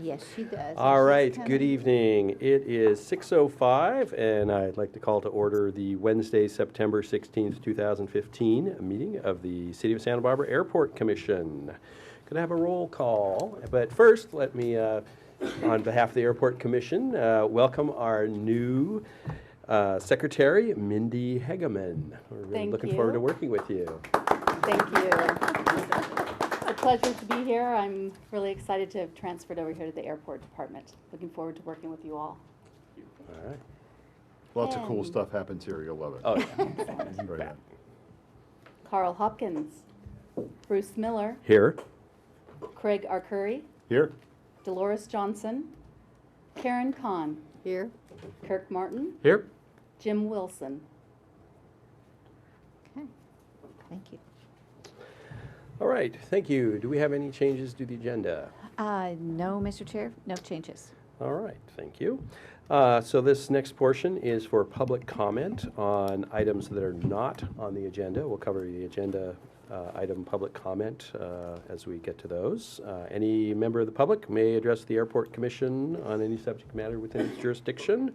Yes, she does. All And right, she's good coming. evening. It is 6:05, and I'd like to call to order the Wednesday, September 16th, 2015 meeting of the City of Santa Barbara Airport Commission. Going to have a roll call, but first, let me, on behalf of the Airport Commission, welcome our new Secretary, Mindy Hegeman. We're really Thank looking forward to you. working with you. Thank you. It's a pleasure to be here. I'm really excited to have transferred over here to the airport department. Looking forward to working with you all. All right. Lots of cool And- stuff happens here. You'll love it. Oh, yeah. Enjoy that. Carl Hopkins, Bruce Miller, Here. Craig Arcuri, Here? Dolores Johnson, Karen Kahn, Here. Kirk Martin, Here. Jim Wilson. Okay, thank you. All right, thank you. Do we have any changes to the agenda? No, Mr. Chair, no changes. All right, thank you. So this next portion is for public comment on items that are not on the agenda. We'll cover the agenda item public comment as we get to those. Any member of the public may address the Airport Commission on any subject matter within its jurisdiction.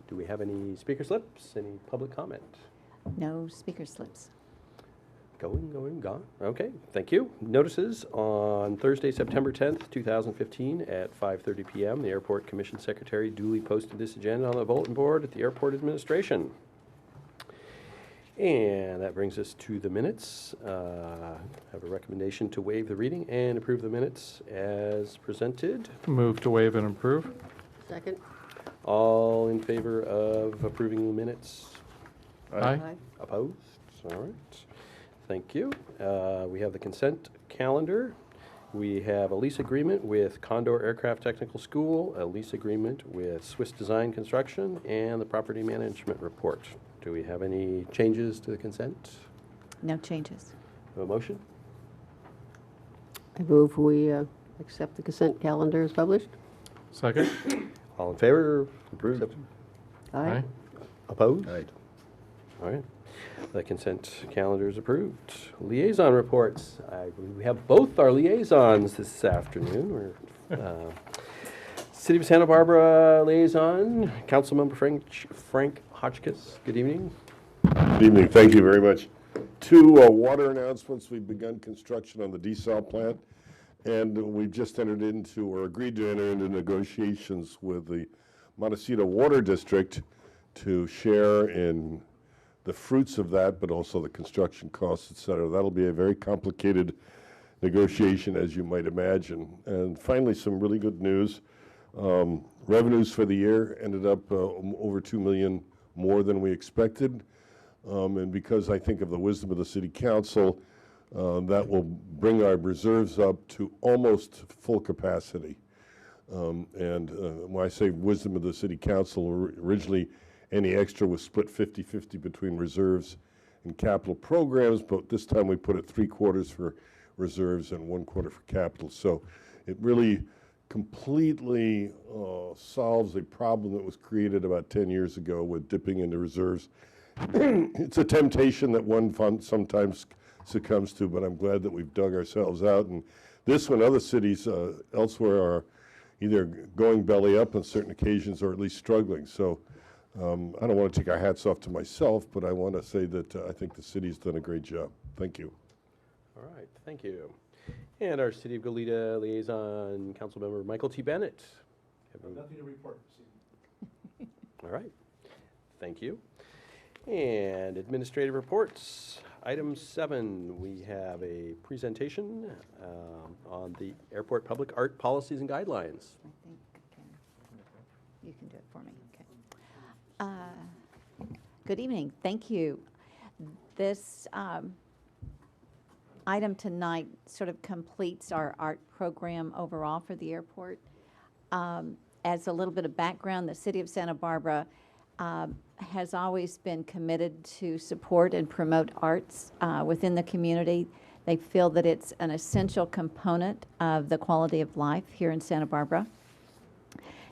Do we have any speaker slips? Any public comment? No speaker slips. Going, gone. Okay, thank you. Notices on Thursday, September 10th, 2015 at 5:30 p.m. The Airport Commission Secretary duly posted this agenda on the bulletin board at the Airport Administration. And that brings us to the minutes. Have a recommendation to waive the reading and approve the minutes as presented. Move to waive and approve. Second. All in favor of approving the minutes? Aye. Opposed? All right. Thank you. We have the consent calendar. We have a lease agreement with Condor Aircraft Technical School, a lease agreement with Swiss Design Construction, and the property management report. Do we have any changes to the consent? No changes. A motion? I move we accept the consent calendar as published. Second. All in favor? Approved. Accepted? Aye. Opposed? Aye. All right. The consent calendar is approved. Liaison reports. I believe we have both our liaisons this afternoon. We're City of Santa Barbara liaison, Councilmember Frank Hotchkiss. Good evening. Good evening. Thank you very much. Two water announcements. We've begun construction on the desal plant, and we've just entered into, or agreed to enter into negotiations with the Montecito Water District to share in the fruits of that, but also the construction costs, et cetera. That'll be a very complicated negotiation, as you might imagine. And finally, some really good news. Revenues for the year ended up over $2 million more than we expected. And because I think of the wisdom of the City Council, that will bring our reserves up to almost full capacity. And when I say wisdom of the City Council, originally any extra was split 50-50 between reserves and capital programs, but this time we put it 3/4 for reserves and 1/4 for capital. So it really completely solves a problem that was created about 10 years ago with dipping into reserves. It's a temptation that one fund sometimes succumbs to, but I'm glad that we've dug ourselves out. And this one, other cities elsewhere are either going belly up on certain occasions or at least struggling. So I don't want to take our hats off to myself, but I want to say that I think the city's done a great job. Thank you. All right, thank you. And our City of Goleta liaison, Councilmember Michael T. Bennett. Nothing to report this evening. All right, thank you. And administrative reports. Item 7, we have a presentation on the airport public art policies and guidelines. I think you can do it for me. Okay. Good evening. Thank you. This item tonight sort of completes our art program overall for the airport. As a little bit of background, the City of Santa Barbara has always been committed to support and promote arts within the community. They feel that it's an essential component of the quality of life here in Santa Barbara.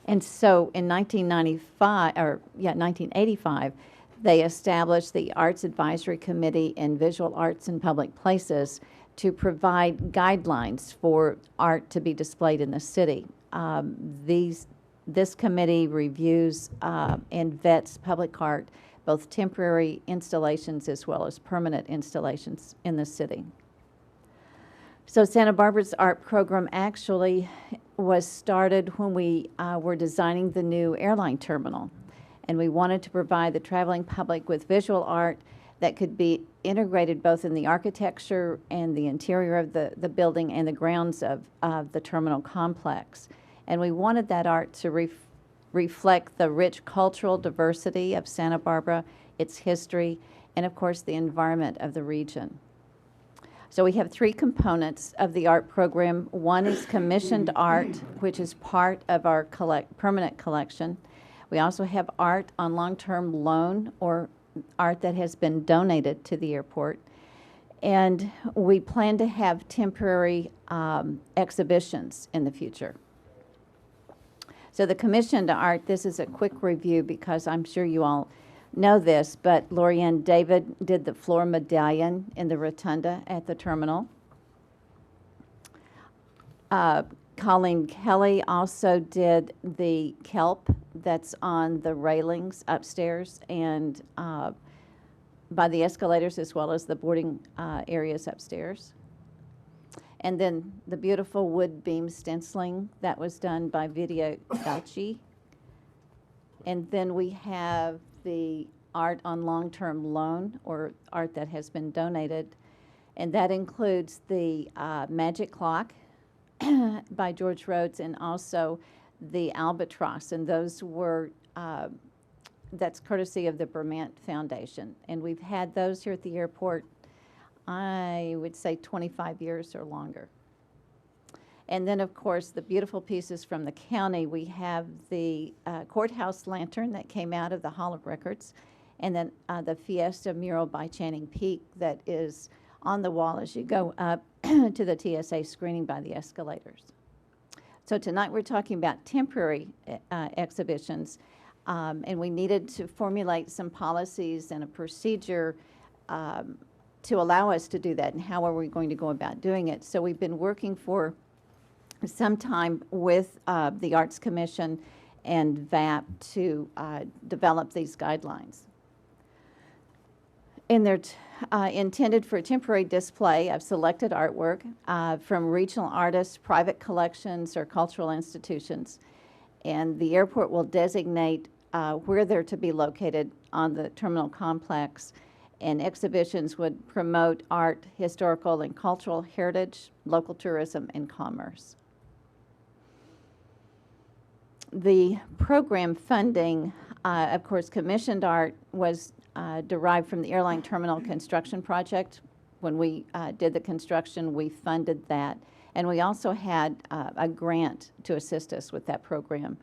And so in 1985, they established the Arts Advisory Committee in Visual Arts in Public Places to provide guidelines for art to be displayed in the city. This committee reviews and vets public art, both temporary installations as well as permanent installations in the city. So Santa Barbara's art program actually was started when we were designing the new airline terminal. And we wanted to provide the traveling public with visual art that could be integrated both in the architecture and the interior of the building and the grounds of the terminal complex. And we wanted that art to reflect the rich cultural diversity of Santa Barbara, its history, and of course the environment of the region. So we have three components of the art program. One is commissioned art, which is part of our permanent collection. We also have art on long-term loan or art that has been donated to the airport. And we plan to have temporary exhibitions in the future. So the commissioned art, this is a quick review because I'm sure you all know this, but Lorianne David did the floor medallion in the rotunda at the terminal. Colleen Kelly also did the kelp that's on the railings upstairs and by the escalators as well as the boarding areas upstairs. And then the beautiful wood beam stenciling that was done by Vidya Gauchi. And then we have the art on long-term loan or art that has been donated. And that includes the Magic Clock by George Rhodes and also the Albatross. And those were, that's courtesy of the Vermont Foundation. And we've had those here at the airport, I would say 25 years or longer. And then, of course, the beautiful pieces from the county. We have the courthouse lantern that came out of the Hall of Records, and then the Fiesta mural by Channing Peak that is on the wall as you go up to the TSA screening by the escalators. So tonight we're talking about temporary exhibitions, and we needed to formulate some policies and a procedure to allow us to do that, and how are we going to go about doing it. So we've been working for some time with the Arts Commission and VAP to develop these guidelines. And they're intended for temporary display of selected artwork from regional artists, private collections, or cultural institutions. And the airport will designate where they're to be located on the terminal complex. And exhibitions would promote art, historical, and cultural heritage, local tourism, and commerce. The program funding, of course, commissioned art was derived from the airline terminal construction project. When we did the construction, we funded that. And we also had a grant to assist us with that program.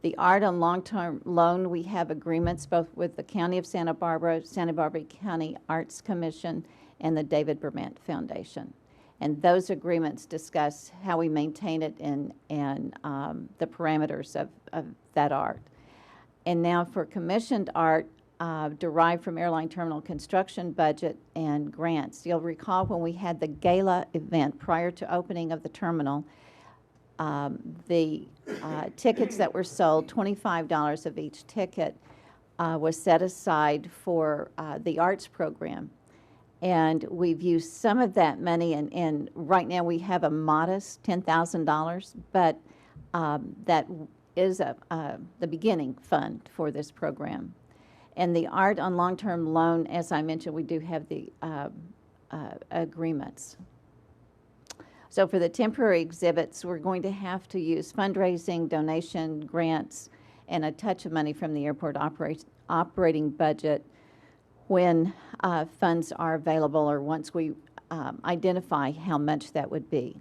The art on long-term loan, we have agreements both with the County of Santa Barbara County Arts Commission, and the David Vermont Foundation. And those agreements discuss how we maintain it and the parameters of that art. And now for commissioned art derived from airline terminal construction budget and grants. You'll recall when we had the gala event prior to opening of the terminal, the tickets that were sold, $25 of each ticket, was set aside for the arts program. And we've used some of that money, and right now we have a modest $10,000, but that is the beginning fund for this program. And the art on long-term loan, as I mentioned, we do have the agreements. So for the temporary exhibits, we're going to have to use fundraising, donation, grants, and a touch of money from the airport operating budget when funds are available or once we identify how much that would be.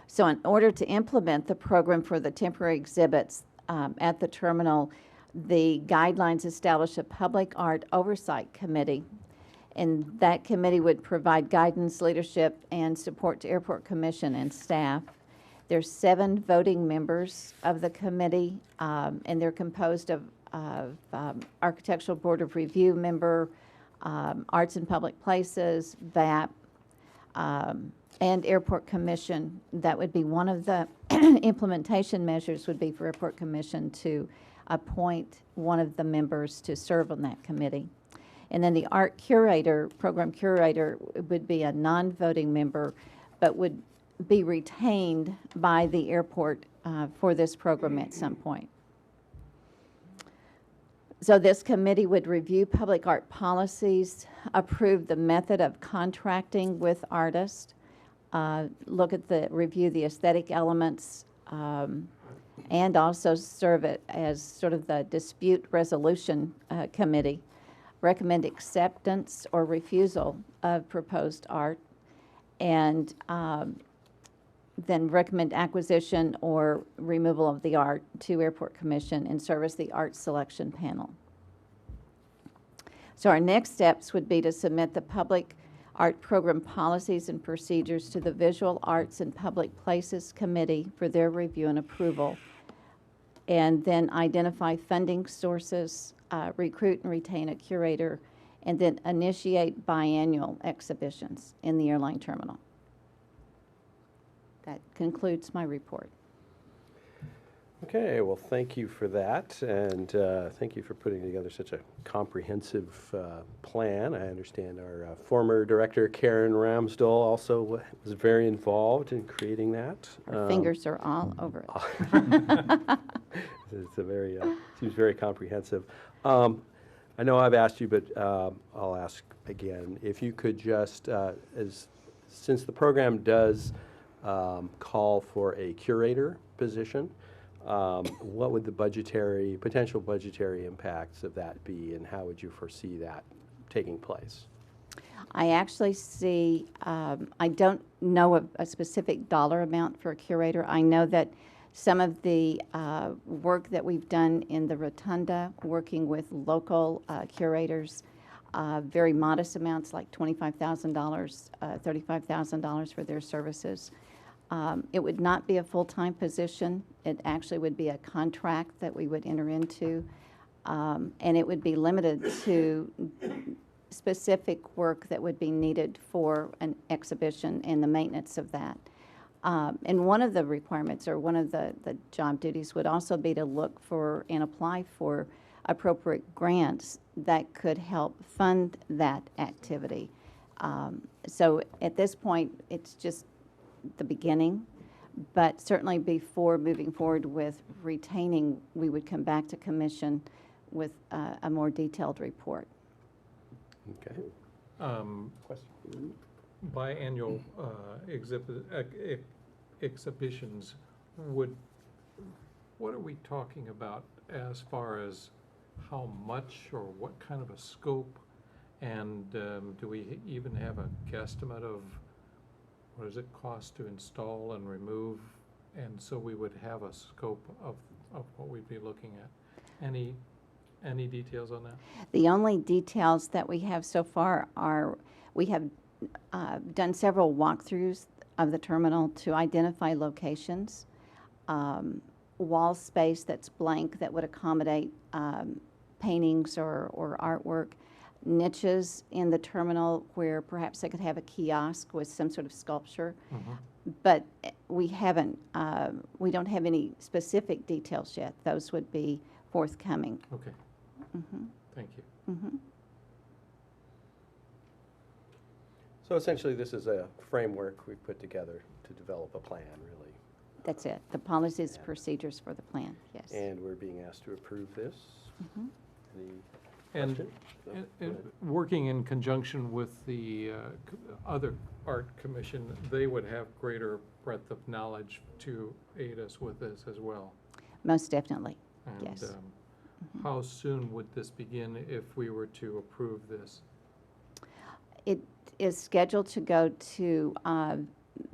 So in order to implement the program for the temporary exhibits at the terminal, the guidelines establish a public art oversight committee, and that committee would provide guidance, leadership, and support to Airport Commission and staff. There's 7 voting members of the committee, and they're composed of Architectural Board of Review member, Arts and Public Places, VAP, And Airport Commission, that would be one of the implementation measures would be for Airport Commission to appoint one of the members to serve on that committee. And then the art curator, program curator, would be a non-voting member, but would be retained by the airport for this program at some point. So this committee would review public art policies, approve the method of contracting with artists, review the aesthetic elements, and also serve it as sort of the dispute resolution committee, recommend acceptance or refusal of proposed art, and then recommend acquisition or removal of the art to Airport Commission and serve as the art selection panel. So our next steps would be to submit the public art program policies and procedures to the Visual Arts and Public Places Committee for their review and approval, and then identify funding sources, recruit and retain a curator, and then initiate biannual exhibitions in the airline terminal. That concludes my report. Okay, well, thank you for that, and thank you for putting together such a comprehensive plan. I understand our former director, Karen Ramsdell, also was very involved in creating that. Our fingers are all over it. It's a very, seems very comprehensive. I know I've asked you, but I'll ask again. If you could just, since the program does call for a curator position, what would the potential budgetary impacts of that be, and how would you foresee that taking place? I actually see, I don't know a specific dollar amount for a curator. I know that some of the work that we've done in the Rotunda, working with local curators, very modest amounts like $25,000, $35,000 for their services. It would not be a full-time position. It actually would be a contract that we would enter into, and it would be limited to specific work that would be needed for an exhibition and the maintenance of that. And one of the requirements, or one of the job duties, would also be to look for and apply for appropriate grants that could help fund that activity. So at this point, it's just the beginning, but certainly before moving forward with retaining, we would come back to commission with a more detailed report. Okay. Biannual exhibitions, what are we talking about as far as how much or what kind of a scope? And do we even have a guesstimate of what does it cost to install and remove? And so we would have a scope of what we'd be looking at. Any details on that? The only details that we have so far are, we have done several walkthroughs of the terminal to identify locations, wall space that's blank that would accommodate paintings or artwork, niches in the terminal where perhaps they could have a kiosk with some sort of sculpture. Mm-hmm. But we haven't, we don't have any specific details yet. Those would be forthcoming. Okay, Mhm. thank you. Mhm. So essentially, this is a framework we put together to develop a plan, really. That's it. The policies, procedures for the plan, yes. And we're being asked to approve this. Mhm. Any And question? No? Go ahead. working in conjunction with the other art commission, they would have greater breadth of knowledge to aid us with this as well. Most definitely, And, yes. how soon would this begin if we were to approve this? It is scheduled to go to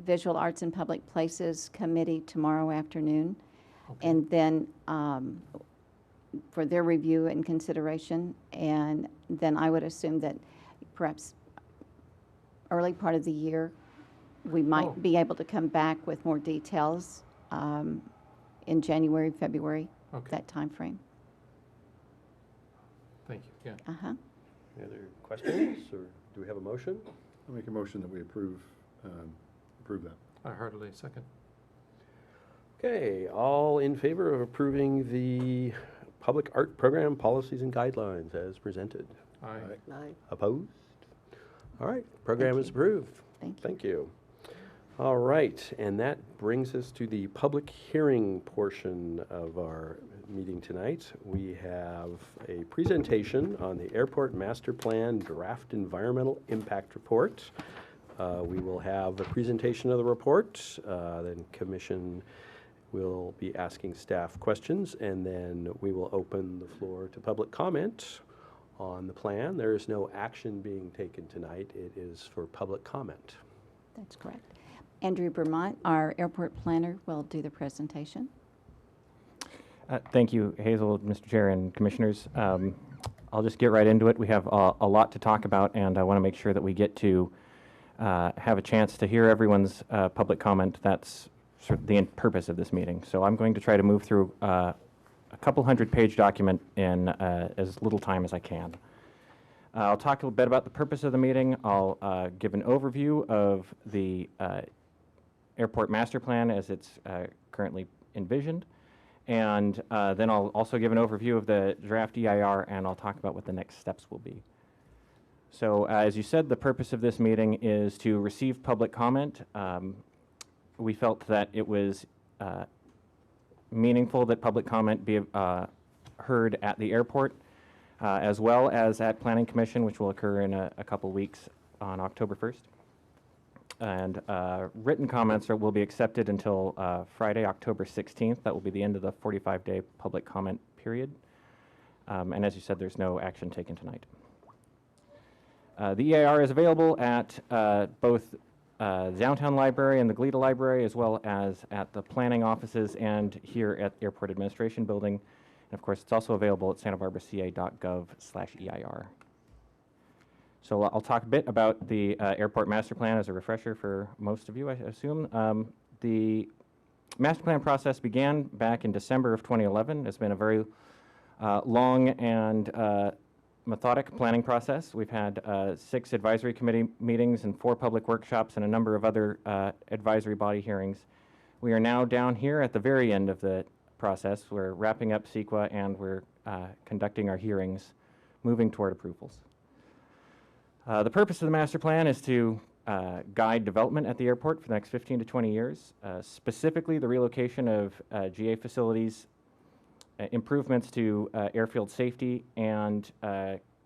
Visual Arts and Public Places Committee tomorrow afternoon, Okay. and then for their review and consideration, and then I would assume that perhaps early part of the year, we Oh. might be able to come back with more details in January, February, Okay, that timeframe. thank you, yeah. Uh-huh. Any other questions, or do we have a motion? I'll make a motion that we approve approve that. I heartily second. Okay, all in favor of approving the public art program policies and guidelines as presented? Aye. Aye. Opposed? All right, program is approved. Thank you. Thank you. All right, and that brings us to the public hearing portion of our meeting tonight. We have a presentation on the Airport Master Plan Draft Environmental Impact Report. We will have a presentation of the report, then Commission will be asking staff questions, and then we will open the floor to public comment on the plan. There is no action being taken tonight. It is for public comment. That's correct. Andrew Vermont, our airport planner, will do the presentation. Thank you, Hazel, Mr. Chair, and Commissioners. I'll just get right into it. We have a lot to talk about, and I want to make sure that we get to have a chance to hear everyone's public comment. That's sort of the purpose of this meeting. So I'm going to try to move through a couple hundred-page document in as little time as I can. I'll talk a little bit about the purpose of the meeting. I'll give an overview of the airport master plan as it's currently envisioned. And then I'll also give an overview of the draft EIR, and I'll talk about what the next steps will be. So as you said, the purpose of this meeting is to receive public comment. We felt that it was meaningful that public comment be heard at the airport, as well as at Planning Commission, which will occur in a couple weeks on October 1st. And written comments will be accepted until Friday, October 16th. That will be the end of the 45-day public comment period. And as you said, there's no action taken tonight. The EIR is available at both the Downtown Library and the Glida Library, as well as at the planning offices and here at Airport Administration Building. And of course, it's also available at santabarbaraca.gov/EIR. So I'll talk a bit about the Airport Master Plan as a refresher for most of you, I assume. The Master Plan process began back in December of 2011. It's been a very long and methodic planning process. We've had 6 advisory committee meetings and 4 public workshops and a number of other advisory body hearings. We are now down here at the very end of the process. We're wrapping up CEQA and we're conducting our hearings, moving toward approvals. The purpose of the master plan is to guide development at the airport for the next 15 to 20 years, specifically the relocation of GA facilities, improvements to airfield safety, and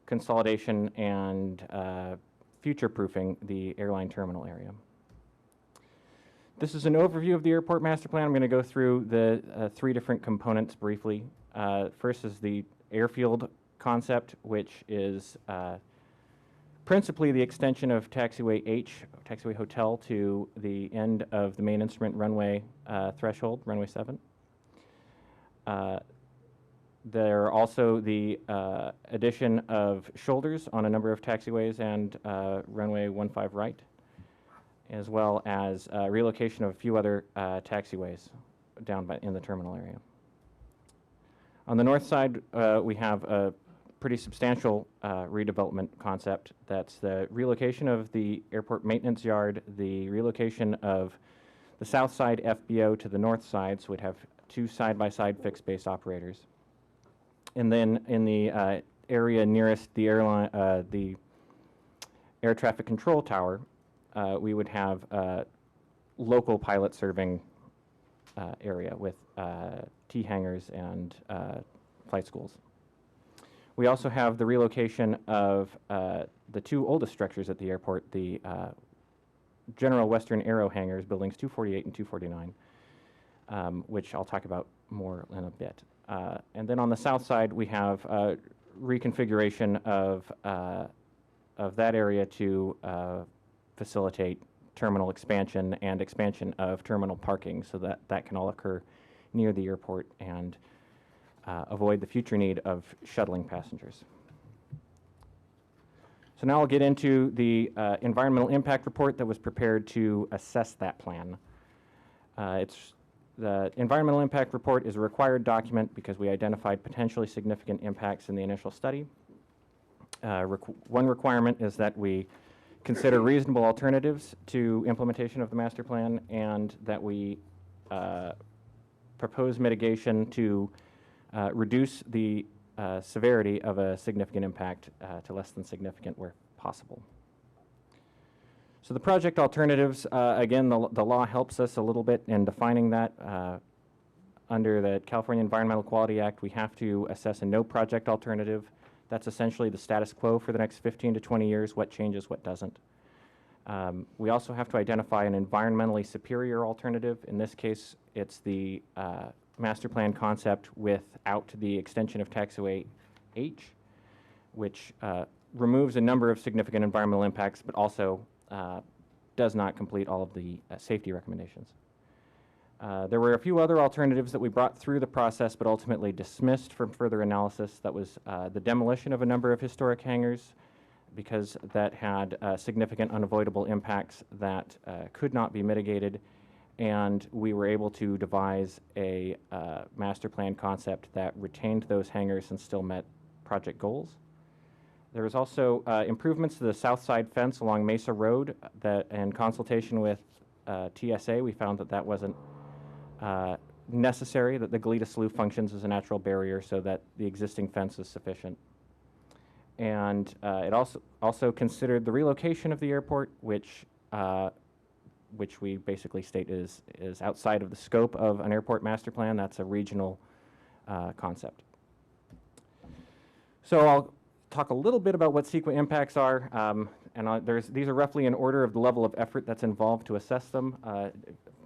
consolidation and future-proofing the airline terminal area. This is an overview of the airport master plan. I'm going to go through the 3 different components briefly. First is the airfield concept, which is principally the extension of Taxiway H, Taxiway Hotel, to the end of the main instrument runway threshold, runway 7. There are also the addition of shoulders on a number of taxiways and runway 15 right, as well as relocation of a few other taxiways down in the terminal area. On the north side, we have a pretty substantial redevelopment concept. That's the relocation of the airport maintenance yard, the relocation of the south side FBO to the north side, so we'd have 2 side-by-side fixed base operators. And then in the area nearest the airline, the air traffic control tower, we would have a local pilot serving area with T hangars and flight schools. We also have the relocation of the 2 oldest structures at the airport, the General Western Aero hangars, buildings 248 and 249, which I'll talk about more in a bit. And then on the south side, we have reconfiguration of that area to facilitate terminal expansion and expansion of terminal parking, so that that can all occur near the airport and avoid the future need of shuttling passengers. So now I'll get into the environmental impact report that was prepared to assess that plan. The environmental impact report is a required document because we identified potentially significant impacts in the initial study. One requirement is that we consider reasonable alternatives to implementation of the master plan, and that we propose mitigation to reduce the severity of a significant impact to less than significant where possible. So the project alternatives, again, the law helps us a little bit in defining that. Under the California Environmental Quality Act, we have to assess a no project alternative. That's essentially the status quo for the next 15 to 20 years, what changes, what doesn't. We also have to identify an environmentally superior alternative. In this case, it's the master plan concept without the extension of taxiway H, which removes a number of significant environmental impacts, but also does not complete all of the safety recommendations. There were a few other alternatives that we brought through the process but ultimately dismissed from further analysis. That was the demolition of a number of historic hangars, because that had significant unavoidable impacts that could not be mitigated, and we were able to devise a master plan concept that retained those hangars and still met project goals. There was also improvements to the south side fence along Mesa Road that, in consultation with TSA, we found that that wasn't necessary, that the Goleta Slough functions as a natural barrier, so that the existing fence is sufficient. And it also considered the relocation of the airport, which we basically state is outside of the scope of an airport master plan. That's a regional concept. So I'll talk a little bit about what CEQA impacts are, and these are roughly in order of the level of effort that's involved to assess them.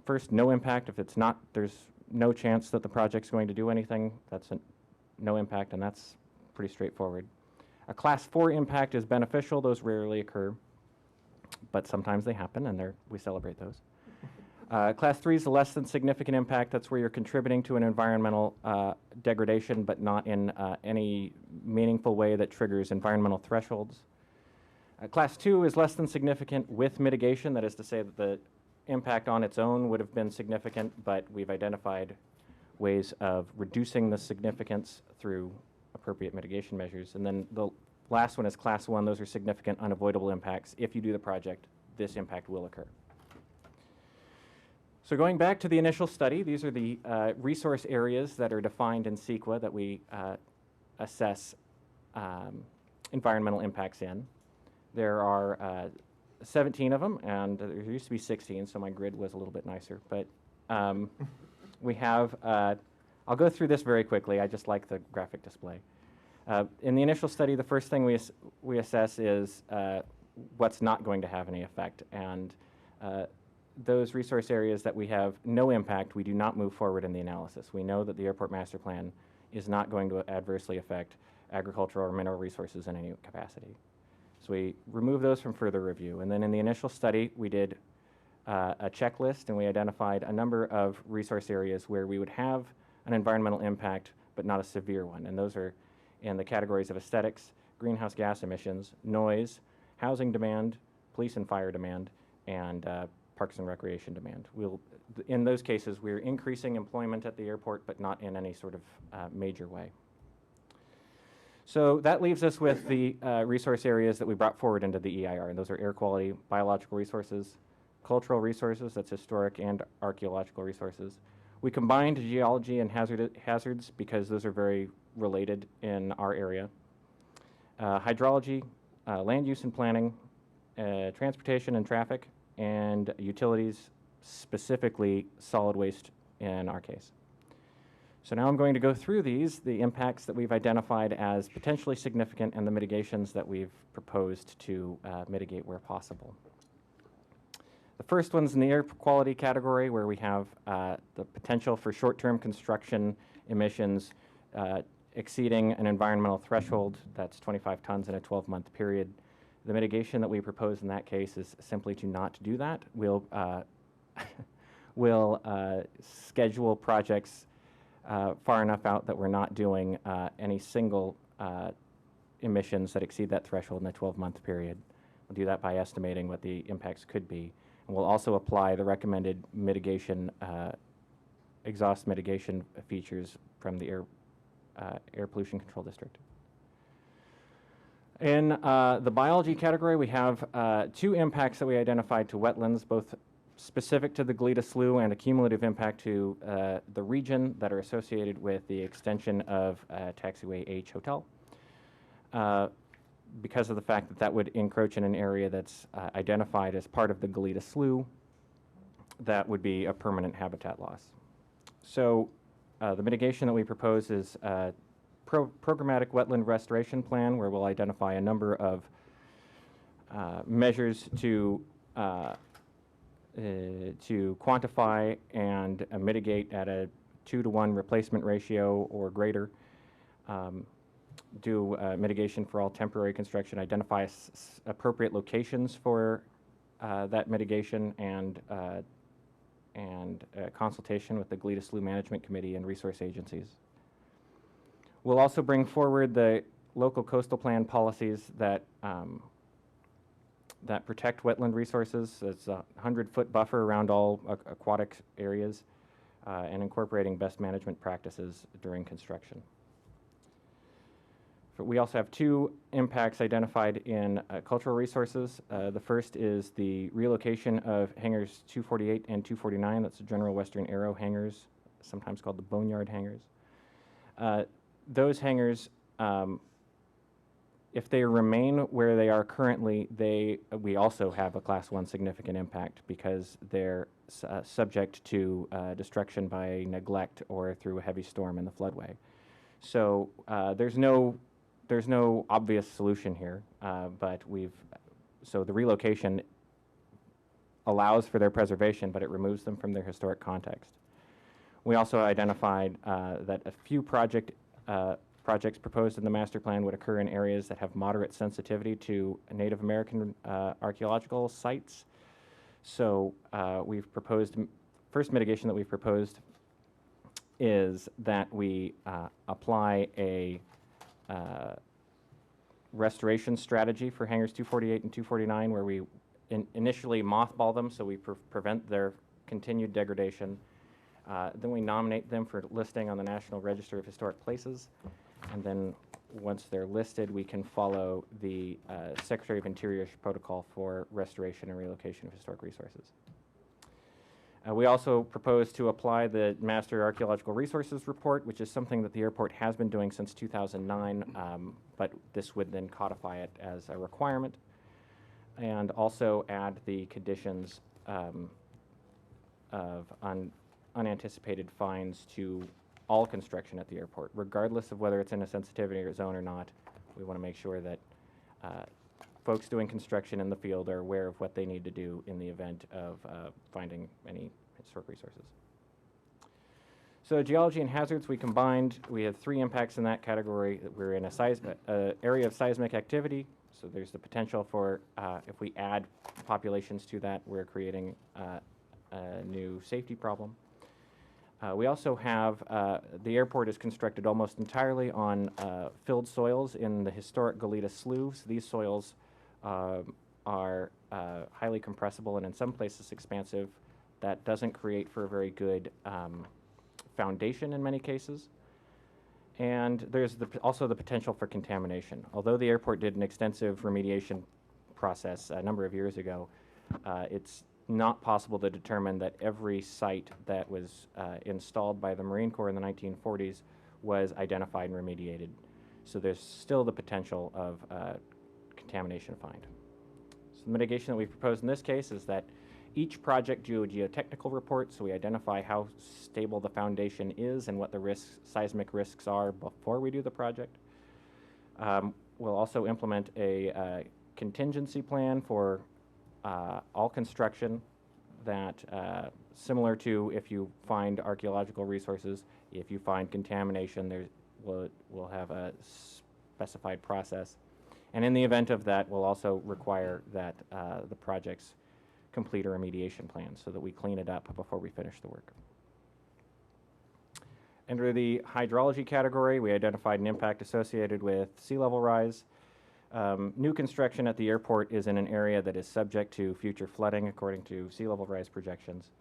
First, no impact. If it's not, there's no chance that the project's going to do anything. That's no impact, and that's pretty straightforward. A Class 4 impact is beneficial. Those rarely occur, but sometimes they happen, and we celebrate those. Class 3 is a less than significant impact. That's where you're contributing to an environmental degradation, but not in any meaningful way that triggers environmental thresholds. Class 2 is less than significant with mitigation. That is to say that the impact on its own would have been significant, but we've identified ways of reducing the significance through appropriate mitigation measures. And then the last one is Class 1. Those are significant unavoidable impacts. If you do the project, this impact will occur. So going back to the initial study, these are the resource areas that are defined in CEQA that we assess environmental impacts in. There are 17 of them, and there used to be 16, so my grid was a little bit nicer. But we have, I'll go through this very quickly. I just like the graphic display. In the initial study, the first thing we assess is what's not going to have any effect. And those resource areas that we have no impact, we do not move forward in the analysis. We know that the airport master plan is not going to adversely affect agricultural or mineral resources in any capacity. So we remove those from further review. And then in the initial study, we did a checklist, and we identified a number of resource areas where we would have an environmental impact, but not a severe one. And those are in the categories of aesthetics, greenhouse gas emissions, noise, housing demand, police and fire demand, and parks and recreation demand. In those cases, we're increasing employment at the airport, but not in any sort of major way. So that leaves us with the resource areas that we brought forward into the EIR, and those are air quality, biological resources, cultural resources, that's historic and archaeological resources. We combined geology and hazards because those are very related in our area. Hydrology, land use and planning, transportation and traffic, and utilities, specifically solid waste in our case. So now I'm going to go through the impacts that we've identified as potentially significant and the mitigations that we've proposed to mitigate where possible. The first one's in the air quality category, where we have the potential for short-term construction emissions exceeding an environmental threshold that's 25 tons in a 12-month period. The mitigation that we propose in that case is simply to not do that. We'll schedule projects far enough out that we're not doing any single emissions that exceed that threshold in a 12-month period. We'll do that by estimating what the impacts could be. And we'll also apply the recommended mitigation, exhaust mitigation features from the Air Pollution Control District. In the biology category, we have two impacts that we identified to wetlands, both specific to the Goleta Slough and a cumulative impact to the region that are associated with the extension of Taxiway H Hotel. Because of the fact that that would encroach in an area that's identified as part of the Goleta Slough, that would be a permanent habitat loss. So the mitigation that we propose is a programmatic wetland restoration plan where we'll identify a number of measures to quantify and mitigate at a 2-to-1 replacement ratio or greater. Do mitigation for all temporary construction, identify appropriate locations for that mitigation, and consultation with the Goleta Slough Management Committee and resource agencies. We'll also bring forward the local coastal plan policies that that protect wetland resources. It's a 100-foot buffer around all aquatic areas and incorporating best management practices during construction. We also have two impacts identified in cultural resources. The first is the relocation of hangars 248 and 249. That's the General Western Aero hangars, sometimes called the Boneyard hangars. Those hangars, if they remain where they are currently, we also have a Class 1 significant impact because they're subject to destruction by neglect or through a heavy storm in the floodway. So there's no obvious solution here, but so the relocation allows for their preservation, but it removes them from their historic context. We also identified that a few projects proposed in the master plan would occur in areas that have moderate sensitivity to Native American archaeological sites. So we've proposed, first mitigation that we've proposed is that we apply a restoration strategy for hangars 248 and 249 where we initially mothball them so we prevent their continued degradation. Then we nominate them for listing on the National Register of Historic Places. And then once they're listed, we can follow the Secretary of Interior's protocol for restoration and relocation of historic resources. We also propose to apply the Master Archaeological Resources Report, which is something that the airport has been doing since 2009, but this would then codify it as a requirement, and also add the conditions of unanticipated fines to all construction at the airport, regardless of whether it's in a sensitivity zone or not. We want to make sure that folks doing construction in the field are aware of what they need to do in the event of finding any historic resources. So geology and hazards, we combined. We have 3 impacts in that category. We're in a area of seismic activity, so there's the potential for, if we add populations to that, we're creating a new safety problem. We also have, the airport is constructed almost entirely on filled soils in the historic Goleta Slough. So these soils are highly compressible and in some places expansive. That doesn't create for a very good foundation in many cases. And there's also the potential for contamination. Although the airport did an extensive remediation process a number of years ago, it's not possible to determine that every site that was installed by the Marine Corps in the 1940s was identified and remediated. So there's still the potential of contamination find. So the mitigation that we've proposed in this case is that each project do a geotechnical report, so we identify how stable the foundation is and what the seismic risks are before we do the project. We'll also implement a contingency plan for all construction that, similar to if you find archaeological resources, if you find contamination, we'll have a specified process. And in the event of that, we'll also require that the projects complete a remediation plan so that we clean it up before we finish the work. Under the hydrology category, we identified an impact associated with sea level rise. New construction at the airport is in an area that is subject to future flooding according to sea level rise projections.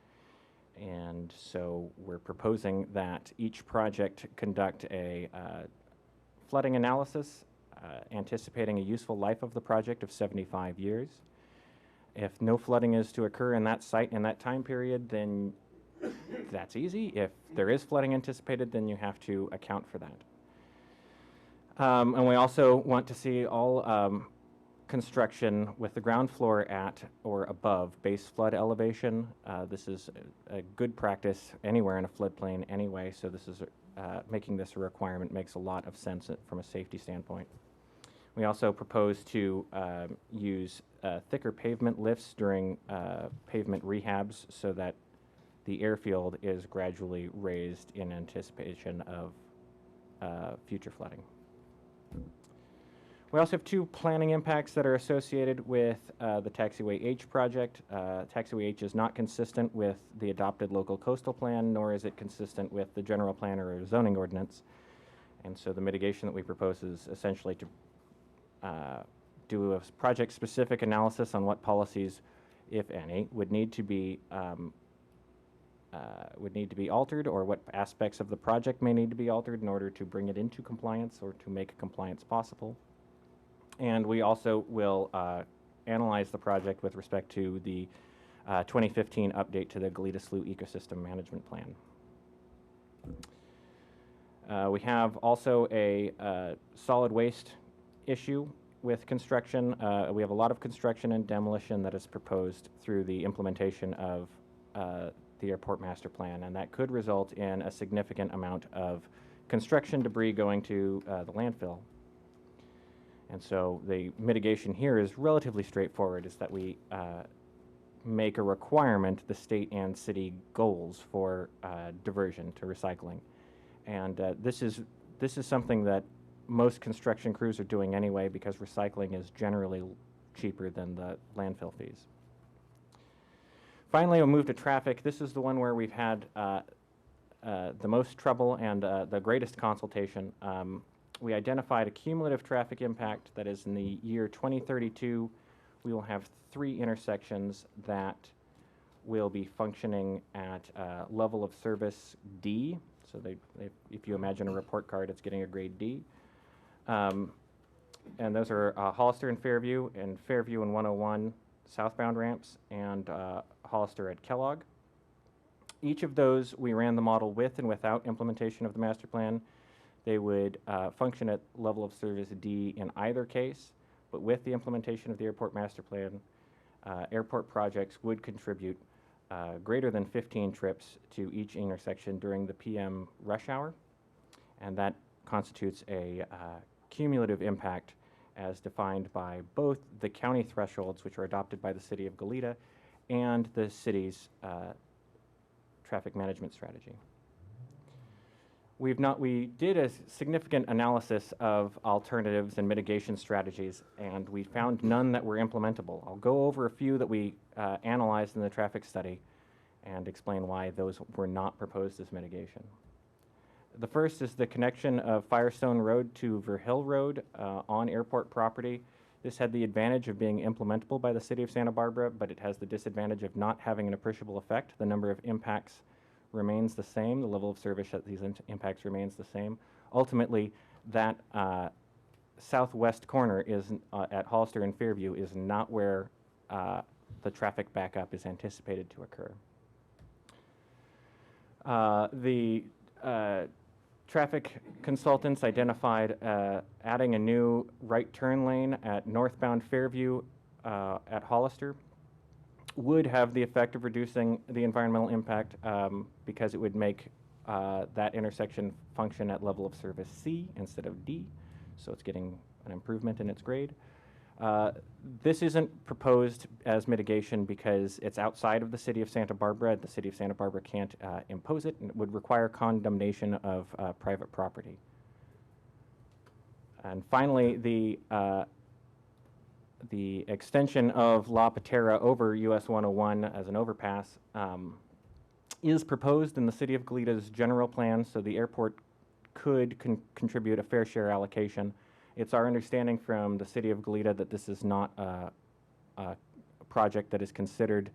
And so we're proposing that each project conduct a flooding analysis anticipating a useful life of the project of 75 years. If no flooding is to occur in that site in that time period, then that's easy. If there is flooding anticipated, then you have to account for that. And we also want to see all construction with the ground floor at or above base flood elevation. This is a good practice anywhere in a floodplain anyway, so this is making this a requirement makes a lot of sense from a safety standpoint. We also propose to use thicker pavement lifts during pavement rehabs so that the airfield is gradually raised in anticipation of future flooding. We also have two planning impacts that are associated with the Taxiway H project. Taxiway H is not consistent with the adopted local coastal plan, nor is it consistent with the general plan or zoning ordinance. And so the mitigation that we propose is essentially to do a project-specific analysis on what policies, if any, would need to be altered, or what aspects of the project may need to be altered in order to bring it into compliance or to make compliance possible. And we also will analyze the project with respect to the 2015 update to the Goleta Slough Ecosystem Management Plan. We have also a solid waste issue with construction. We have a lot of construction and demolition that is proposed through the implementation of the airport master plan, and that could result in a significant amount of construction debris going to the landfill. And so the mitigation here is relatively straightforward, is that we make a requirement the state and city goals for diversion to recycling. And this is something that most construction crews are doing anyway, because recycling is generally cheaper than the landfill fees. Finally, we'll move to traffic. This is the one where we've had the most trouble and the greatest consultation. We identified a cumulative traffic impact that is in the year 2032. We will have 3 intersections that will be functioning at level of service D. So if you imagine a report card, it's getting a grade D. And those are Hollister and Fairview and 101 southbound ramps, and Hollister at Kellogg. Each of those, we ran the model with and without implementation of the master plan. They would function at level of service D in either case, but with the implementation of the airport master plan, airport projects would contribute greater than 15 trips to each intersection during the PM rush hour, and that constitutes a cumulative impact as defined by both the county thresholds, which are adopted by the city of Goleta, and the city's traffic management strategy. We did a significant analysis of alternatives and mitigation strategies, and we found none that were implementable. I'll go over a few that we analyzed in the traffic study and explain why those were not proposed as mitigation. The first is the connection of Firestone Road to Verhill Road on airport property. This had the advantage of being implementable by the city of Santa Barbara, but it has the disadvantage of not having an appreciable effect. The number of impacts remains the same. The level of service at these impacts remains the same. Ultimately, that southwest corner is at Hollister and Fairview is not where the traffic backup is anticipated to occur. The traffic consultants identified adding a new right turn lane at northbound Fairview at Hollister would have the effect of reducing the environmental impact because it would make that intersection function at level of service C instead of D, so it's getting an improvement in its grade. This isn't proposed as mitigation because it's outside of the city of Santa Barbara. The city of Santa Barbara can't impose it, and it would require condemnation of private property. And finally, the extension of La Patera over US 101 as an overpass is proposed in the city of Goleta's general plan, so the airport could contribute a fair share allocation. It's our understanding from the city of Goleta that this is not a project that is considered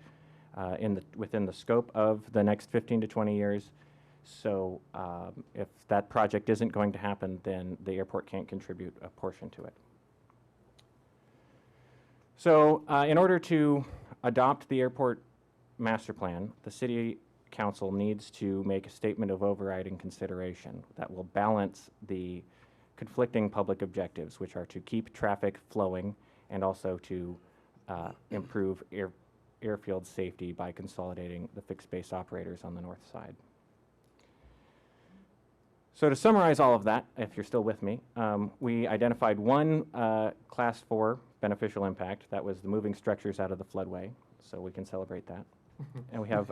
within the scope of the next 15 to 20 years. So if that project isn't going to happen, then the airport can't contribute a portion to it. So in order to adopt the airport master plan, the city council needs to make a statement of overriding consideration that will balance the conflicting public objectives, which are to keep traffic flowing and also to improve airfield safety by consolidating the fixed base operators on the north side. So to summarize all of that, if you're still with me, we identified one Class 4 beneficial impact. That was the moving structures out of the floodway, so we can celebrate that. And we have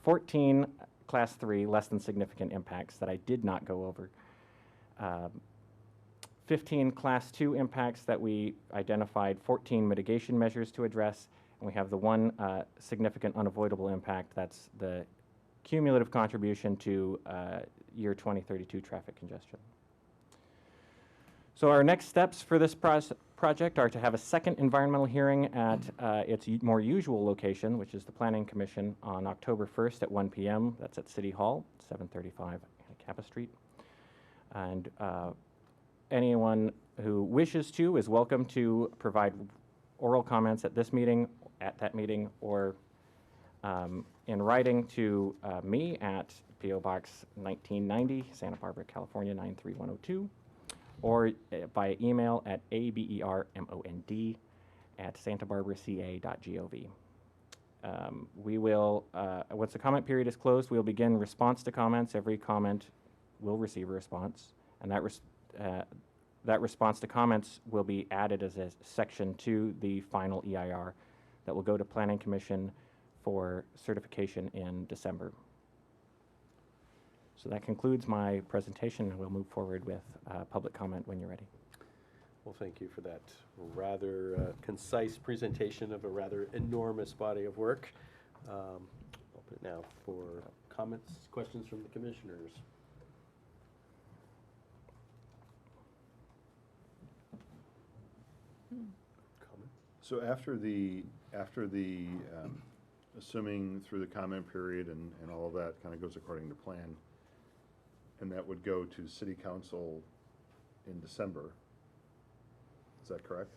14 Class 3 less than significant impacts that I did not go over. 15 Class 2 impacts that we identified 14 mitigation measures to address, and we have the one significant unavoidable impact, that's the cumulative contribution to year 2032 traffic congestion. So our next steps for this project are to have a second environmental hearing at its more usual location, which is the Planning Commission, on October 1st at 1 p.m. That's at City Hall, 735 Kappa Street. And anyone who wishes to is welcome to provide oral comments at this meeting, at that meeting, or in writing to me at P.O. Box 1990, Santa Barbara, California 93102, or by email at abermond@santabarbaraca.gov. We will, once the comment period is closed, we will begin response to comments. Every comment will receive a response, and that response to comments will be added as a section to the final EIR that will go to Planning Commission for certification in December. So that concludes my presentation, and we'll move forward with public comment when you're ready. Well, thank you for that rather concise presentation of a rather enormous body of work. Open it now for comments, questions from the commissioners. Comment? So after the assuming through the comment period and all of that kind of goes according to plan, and that would go to city council in December, is that correct?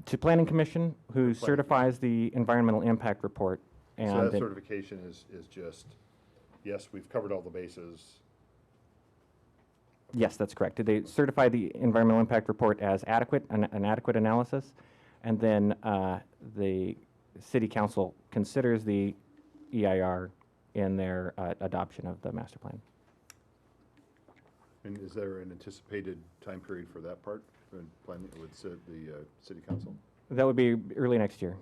To Planning Commission, who Planning certifies the environmental impact report. And So that then- certification is just, yes, we've covered all the bases. Yes, that's correct. They certify the environmental impact report as adequate, an adequate analysis, and then the city council considers the EIR in their adoption of the master plan. And is there an anticipated time period for that part, when planning, with the city council? That would be early next year,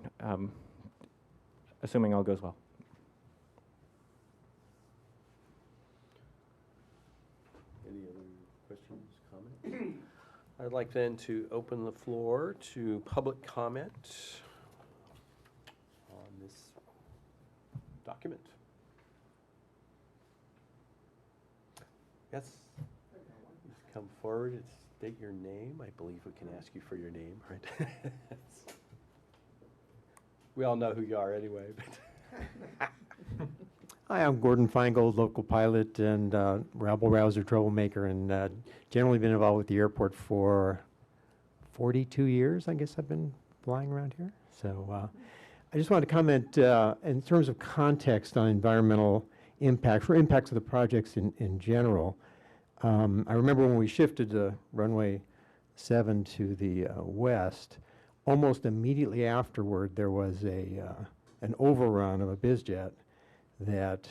assuming all goes well. Any other questions, comments? I'd like then to open the floor to public comment on this document. Yes? Just come forward and state your name. I believe we can ask you for your name, right? We all know who you are anyway, but. Hi, I'm Gordon Feingold, local pilot and rabble-rouser troublemaker, and generally been involved with the airport for 42 years, I guess I've been flying around here. So I just wanted to comment in terms of context on environmental impacts, or impacts of the projects in general. I remember when we shifted the runway 7 to the west, almost immediately afterward there was an overrun of a BizJet that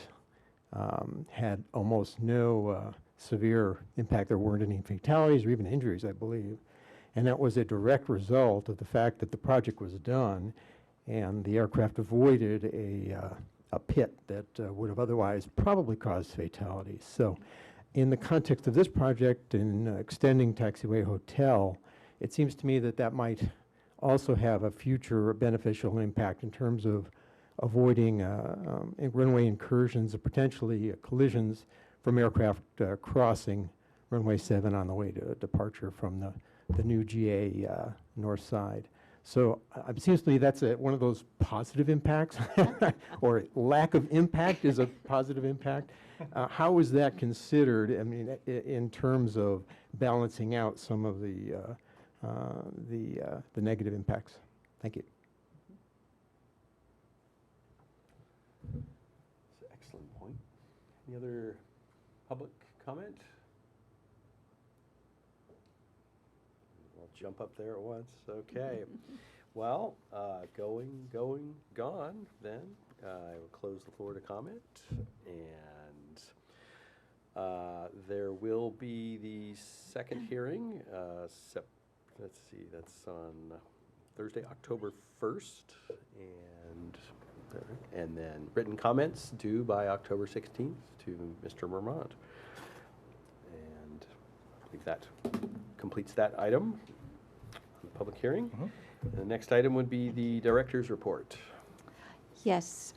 had almost no severe impact. There weren't any fatalities or even injuries, I believe. And that was a direct result of the fact that the project was done and the aircraft avoided a pit that would have otherwise probably caused fatalities. So in the context of this project and extending Taxiway Hotel, it seems to me that that might also have a future beneficial impact in terms of avoiding runway incursions or potentially collisions from aircraft crossing runway 7 on the way to departure from the new GA north side. So it seems to me that's one of those positive impacts, or lack of impact is a positive impact. How is that considered, I mean, in terms of balancing out some of the negative impacts? Thank you. That's an excellent point. Any other public comment? I'll jump up there at once. Okay. Well, gone then. I will close the floor to comment. And there will be the second hearing. Let's see, that's on Thursday, October 1st. And then written comments due by October 16th to Mr. Mermont. And I think that completes that item, the public hearing. The next item would be the director's report. Yes,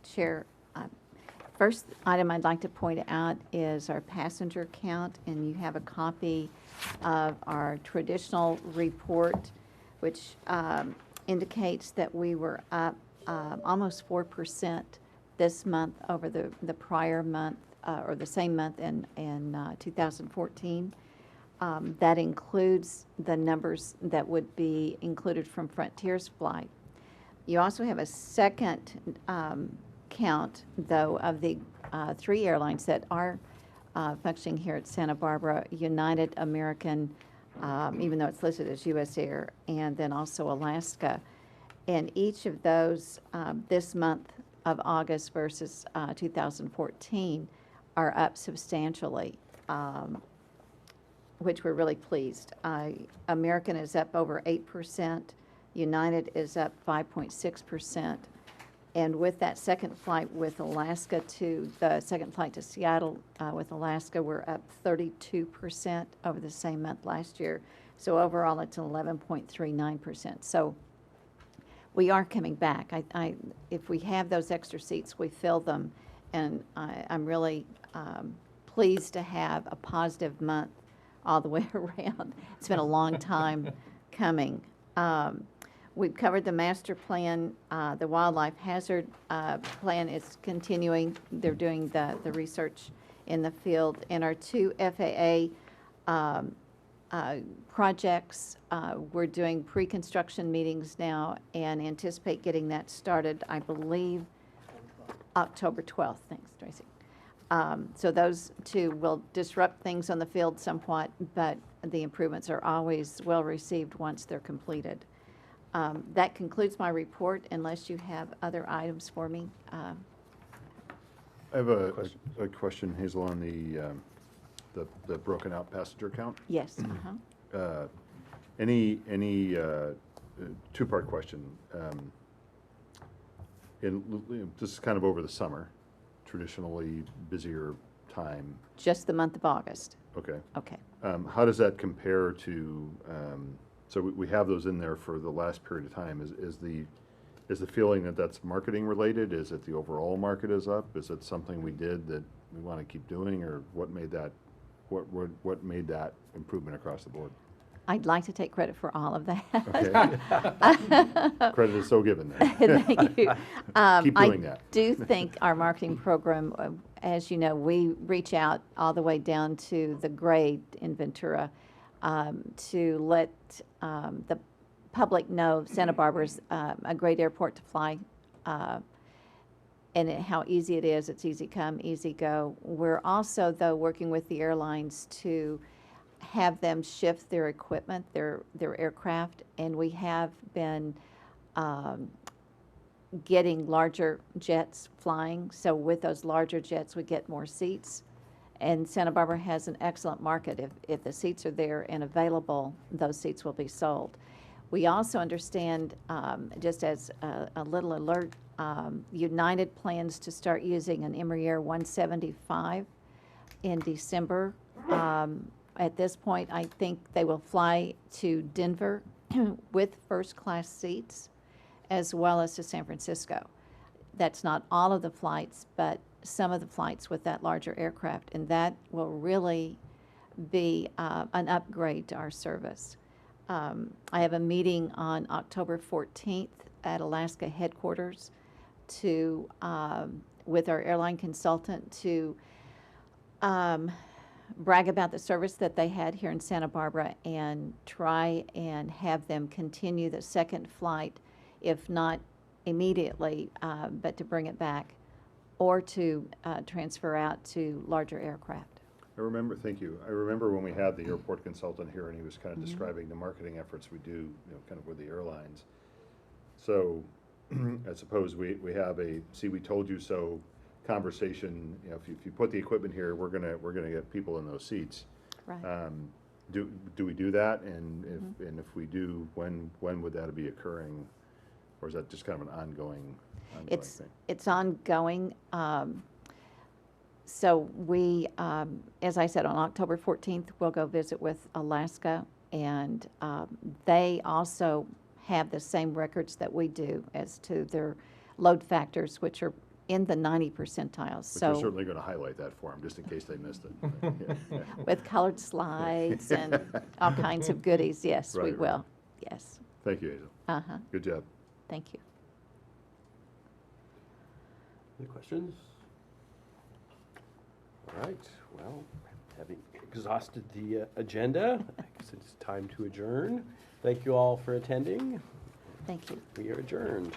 Chair. First item I'd like to point out is our passenger count, and you have a copy of our traditional report, which indicates that we were up almost 4% this month over the prior month, or the same month in 2014. That includes the numbers that would be included from Frontier's flight. You also have a second count, though, of the 3 airlines that are functioning here at Santa Barbara: United, American, even though it's listed as U.S. Air, and then also Alaska. And each of those this month of August versus 2014 are up substantially, which we're really pleased. American is up over 8%. United is up 5.6%. And with that second flight with Alaska the second flight to Seattle with Alaska, we're up 32% over the same month last year. So overall, it's 11.39%. So we are coming back. If we have those extra seats, we fill them. And I'm really pleased to have a positive month all the way around. It's been a long time coming. We've covered the master plan. The wildlife hazard plan is continuing. They're doing the research in the field. And our 2 FAA projects, we're doing pre-construction meetings now and anticipate getting that started, I believe, October 12th. Thanks, Tracy. So those 2 will disrupt things on the field somewhat, but the improvements are always well received once they're completed. That concludes my report, unless you have other items for me. I have a question, Hazel, on the broken out passenger count. Yes. Any two-part question. This is kind of over the summer, traditionally busier time. Just the month of August. Okay. Okay. How does that compare to, so we have those in there for the last period of time. Is the feeling that that's marketing related? Is it the overall market is up? Is it something we did that we want to keep doing, or what made that improvement across the board? I'd like to take credit for all of that. Okay. Credit is so given there. Thank you. Keep doing that. I do think our marketing program, as you know, we reach out all the way down to the grade in Ventura to let the public know Santa Barbara's a great airport to fly, and how easy it is. It's easy come, easy go. We're also, though, working with the airlines to have them shift their equipment, their aircraft, and we have been getting larger jets flying. So with those larger jets, we get more seats. And Santa Barbara has an excellent market. If the seats are there and available, those seats will be sold. We also understand, just as a little alert, United plans to start using an Embraer 175 in December. At this point, I think they will fly to Denver with first-class seats, as well as to San Francisco. That's not all of the flights, but some of the flights with that larger aircraft, and that will really be an upgrade to our service. I have a meeting on October 14th at Alaska headquarters to, with our airline consultant to brag about the service that they had here in Santa Barbara and try and have them continue the second flight, if not immediately, but to bring it back or to transfer out to larger aircraft. Thank you. I remember when we had the airport consultant here and he was kind of describing the marketing efforts we do, you know, kind of with the airlines. So I suppose we have a, see, we told you so conversation, you know, if you put the equipment here, we're gonna get people in those seats. Right. Do we do that? And if we do, when would that be occurring? Or is that just kind of an ongoing thing? It's ongoing. So we, as I said, on October 14th, we'll go visit with Alaska, and they also have the same records that we do as to their load factors, which are in the 90 percentiles. Which So we're certainly gonna highlight that for them, just in case they missed it. Yeah. with colored slides and all kinds of goodies, yes, we Right, right. will. Yes. Thank you, Hazel. Uh-huh. Good job. Thank you. Any questions? All right, well, having exhausted the agenda, I guess it's time to adjourn. Thank you all for attending. Thank you. We are adjourned.